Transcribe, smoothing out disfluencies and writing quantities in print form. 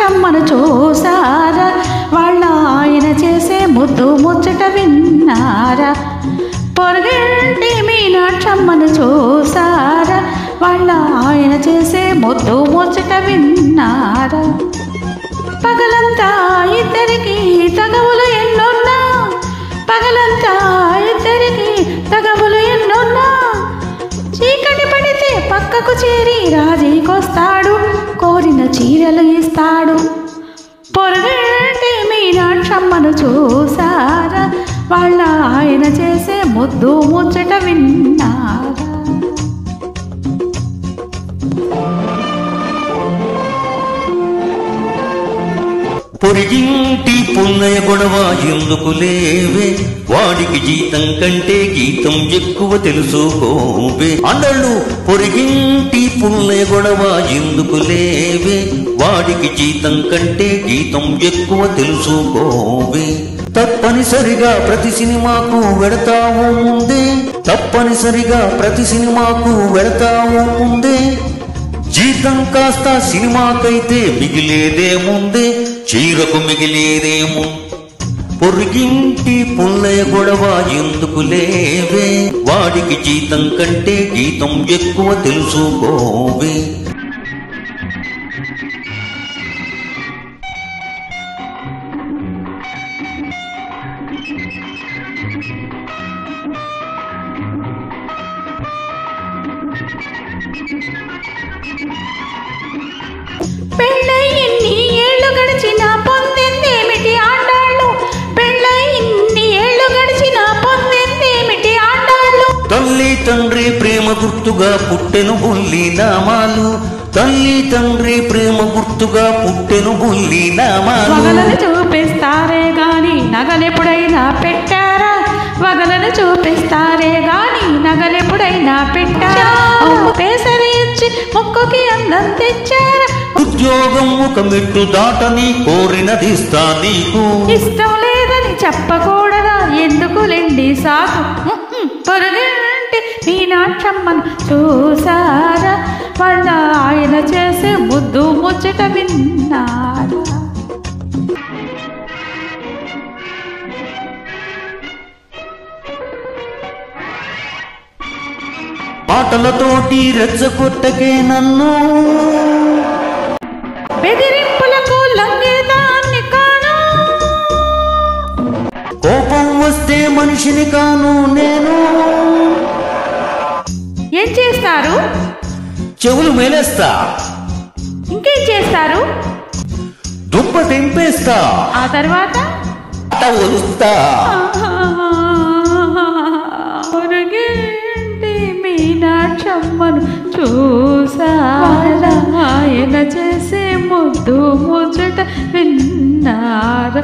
మీనాక్షమ్మను చూసారా వాళ్ళ ఆయన చేసే ముద్దు ముచ్చట విన్నారా పొరుగింటి మీనాక్షమ్మను చూసారా వాళ్ళ ఆయన చేసే ముద్దు ముచ్చట విన్నారా పగలంతా ఇద్దరికి తగవులు ఎన్నున్నా పగలంతా ఇద్దరికి తగవులు ఎన్నున్నా చీకటి పడితే పక్కకు చేరి రాజీకొస్తాడు కోరిన చీరలు ఇస్తాడు పొరుగింటి మీనాక్షమ్మను చూసారా వాళ్ళ ఆయన చేసే ముద్దు ముచ్చట విన్నారా పొరిగింటి పున్నయ్య గొడవ ఎందుకు లేవే వాడికి జీతం కంటే గీతం ఎక్కువ తెలుసుకోవే అన్నళ్ళు పొరిగింటి పున్నయ్య గొడవ ఎందుకు లేవే వాడికి జీతం కంటే గీతం ఎక్కువ తెలుసుకోవే తప్పనిసరిగా ప్రతి సినిమాకు వెడతావు ముందే తప్పనిసరిగా ప్రతి సినిమాకు వెడతావు ముందే జీతం కాస్త సినిమాకైతే మిగిలేదే ముందే చీరకు మిగిలేదేమో పొరిగింటి పుల్లయ్య గొడవ ఎందుకు లేవే వాడికి జీతం కంటే గీతం ఎక్కువ తెలుసుకోవే పెళ్ళై ఇన్ని ఏళ్ళు గడిచిన పొందిందేమిటి ఆటాళ్ళు పెళ్ళై ఇన్ని ఏళ్ళు గడిచిన పొందిందేమిటి ఆటాళ్ళు తల్లి తండ్రి ప్రేమ గుర్తుగా పుట్టెను బుల్లి నామాలు తల్లి తండ్రి ప్రేమ గుర్తుగా పుట్టెను బుల్లి నామాలు వగలను చూపిస్తారే గాని నగలెప్పుడైనా పెట్టారా వగలను చూపిస్తారే గాని నగలెప్పుడైనా పెట్టారా పేసరి ఇచ్చి మొక్కుకి అందం తెచ్చారా ఉద్యోగం ఒక మెట్టు దాటని కోరినదిస్తా నీకు ఇష్టం లేదని చెప్పకూడదా ఎందుకులేండి సాకు పొరుగింటి మీనాక్షమ్మను చూసారా వాళ్ళ ఆయన చేసే ముద్దు ముచ్చట విన్నారా మాటలతోటి రెచ్చగొట్టకే నన్ను బెదిరింపులకు లంగేదాన్ని కాను కోపం వస్తే మనిషిని కాను నేను ఏం చేస్తారు చెవులు మేలేస్తా ఇంకేం చేస్తారు దుప్ప తెంపేస్తా ఆ తర్వాత ఒలుస్తా పొరుగింటి మీనాక్షమ్మను చూసారా ఆయన చేసే ముద్దు ముచ్చట విన్నారా